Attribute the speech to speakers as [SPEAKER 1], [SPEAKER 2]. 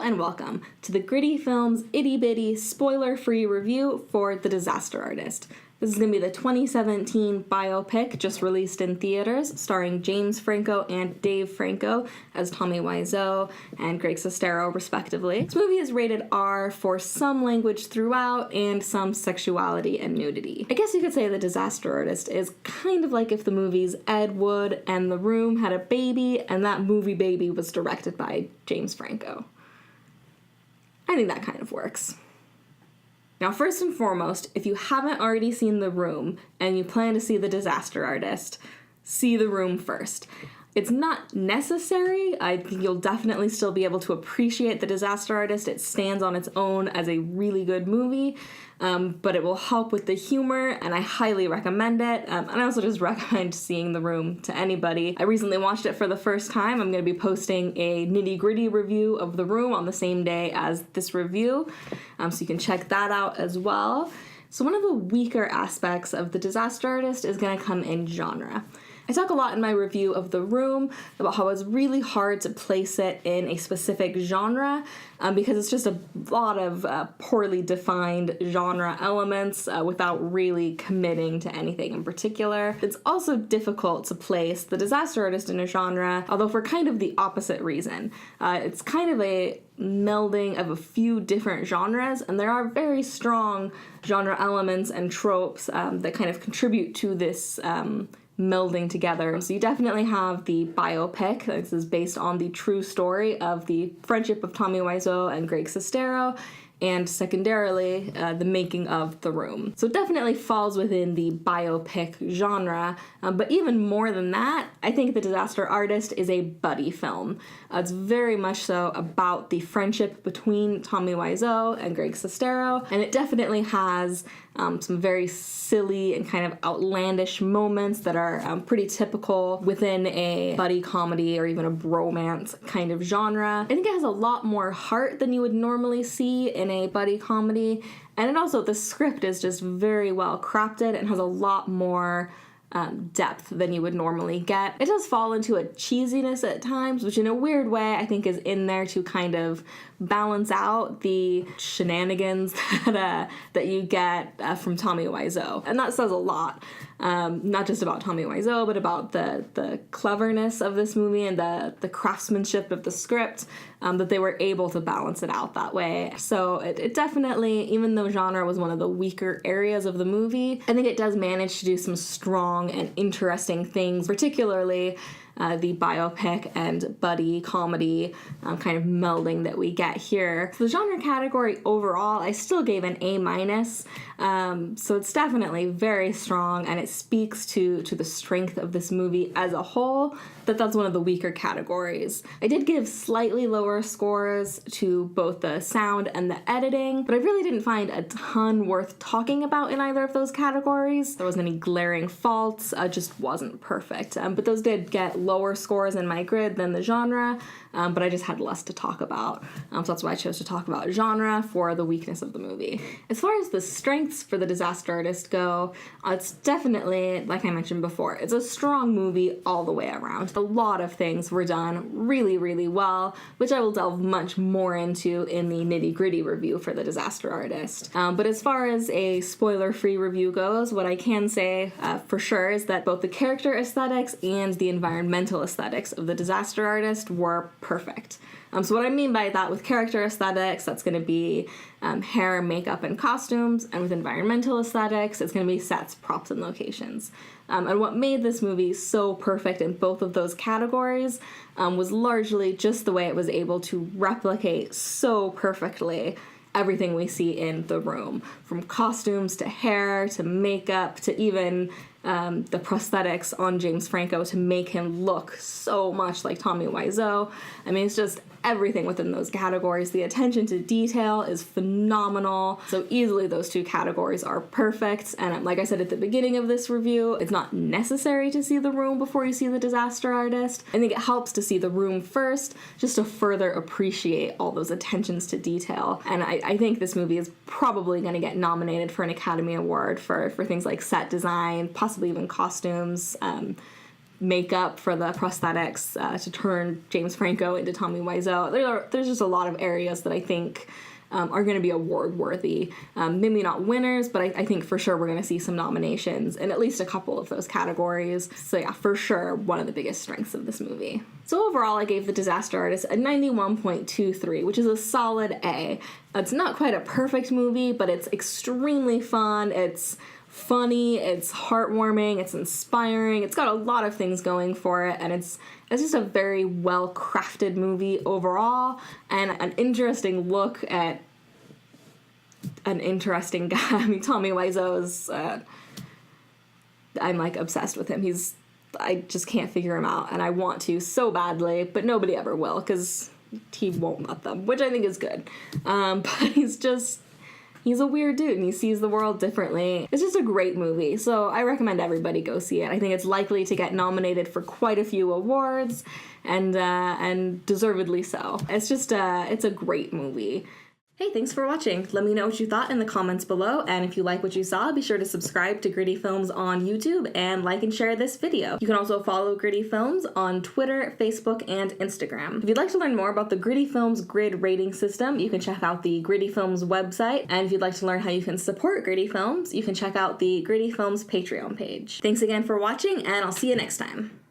[SPEAKER 1] and welcome to the Griddy Films itty bitty spoiler-free review for The Disaster Artist. This is going to be the 2017 biopic just released in theaters, starring James Franco and Dave Franco as Tommy Wiseau and Greg Sestero, respectively. This movie is rated R for some language throughout and some sexuality and nudity. I guess you could say The Disaster Artist is kind of like if the movies Ed Wood and The Room had a baby, and that movie baby was directed by James Franco. I think that kind of works. Now, first and foremost, if you haven't already seen The Room and you plan to see The Disaster Artist, see The Room first. It's not necessary. I think you'll definitely still be able to appreciate The Disaster Artist. It stands on its own as a really good movie, but it will help with the humor, and I highly recommend it. And I also just recommend seeing The Room to anybody. I recently watched it for the first time. I'm going to be posting a nitty-gritty review of The Room on the same day as this review, so you can check that out as well. So one of the weaker aspects of The Disaster Artist is going to come in genre. I talk a lot in my review of The Room about how it's really hard to place it in a specific genre because it's just a lot of poorly defined genre elements without really committing to anything in particular. It's also difficult to place The Disaster Artist in a genre, although for kind of the opposite reason. It's kind of a melding of a few different genres, and there are very strong genre elements and tropes that kind of contribute to this melding together. So you definitely have the biopic. This is based on the true story of the friendship of Tommy Wiseau and Greg Sestero, and secondarily, the making of The Room. So it definitely falls within the biopic genre, but even more than that, I think The Disaster Artist is a buddy film. It's very much so about the friendship between Tommy Wiseau and Greg Sestero, and it definitely has some very silly and kind of outlandish moments that are pretty typical within a buddy comedy or even a bromance kind of genre. I think it has a lot more heart than you would normally see in a buddy comedy, and it also, the script is just very well crafted and has a lot more depth than you would normally get. It does fall into a cheesiness at times, which in a weird way I think is in there to kind of balance out the shenanigans that you get from Tommy Wiseau. And that says a lot, not just about Tommy Wiseau, but about the cleverness of this movie and the craftsmanship of the script, that they were able to balance it out that way. So it definitely, even though genre was one of the weaker areas of the movie, I think it does manage to do some strong and interesting things, particularly the biopic and buddy comedy kind of melding that we get here. So the genre category overall, I still gave an A-. So it's definitely very strong, and it speaks to the strength of this movie as a whole, that's one of the weaker categories. I did give slightly lower scores to both the sound and the editing, but I really didn't find a ton worth talking about in either of those categories. There wasn't any glaring faults, just wasn't perfect. But those did get lower scores in my grid than the genre, but I just had less to talk about. So that's why I chose to talk about genre for the weakness of the movie. As far as the strengths for The Disaster Artist go, it's definitely, like I mentioned before, it's a strong movie all the way around. A lot of things were done really, really well, which I will delve much more into in the nitty-gritty review for The Disaster Artist. But as far as a spoiler-free review goes, what I can say for sure is that both the character aesthetics and the environmental aesthetics of The Disaster Artist were perfect. So what I mean by that, with character aesthetics, that's going to be hair, makeup, and costumes, and with environmental aesthetics, it's going to be sets, props, and locations. And what made this movie so perfect in both of those categories was largely just the way it was able to replicate so perfectly everything we see in The Room, from costumes to hair to makeup to even the prosthetics on James Franco to make him look so much like Tommy Wiseau. I mean, it's just everything within those categories. The attention to detail is phenomenal. So easily those two categories are perfect. And like I said at the beginning of this review, it's not necessary to see The Room before you see The Disaster Artist. I think it helps to see The Room first, just to further appreciate all those attentions to detail. And I think this movie is probably going to get nominated for an Academy Award for things like set design, possibly even costumes, make up for the prosthetics to turn James Franco into Tommy Wiseau. There's just a lot of areas that I think are going to be award worthy. Maybe not winners, but I think for sure we're going to see some nominations in at least a couple of those categories. So yeah, for sure, one of the biggest strengths of this movie. So overall, I gave The Disaster Artist a 91.23, which is a solid A. It's not quite a perfect movie, but it's extremely fun. It's funny, it's heartwarming, it's inspiring, it's got a lot of things going for it, and it's just a very well-crafted movie overall, and an interesting look at an interesting guy. I mean, Tommy Wiseau is, I'm like obsessed with him. I just can't figure him out, and I want to so badly, but nobody ever will, because he won't let them, which I think is good. But he's a weird dude, and he sees the world differently. It's just a great movie, so I recommend everybody go see it. I think it's likely to get nominated for quite a few awards, and deservedly so. It's just it's a great movie. Hey, thanks for watching. Let me know what you thought in the comments below, and if you like what you saw, be sure to subscribe to Griddy Films on YouTube and like and share this video. You can also follow Griddy Films on Twitter, Facebook, and Instagram. If you'd like to learn more about the Griddy Films grid rating system, you can check out the Griddy Films website, and if you'd like to learn how you can support Griddy Films, you can check out the Griddy Films Patreon page. Thanks again for watching, and I'll see you next time.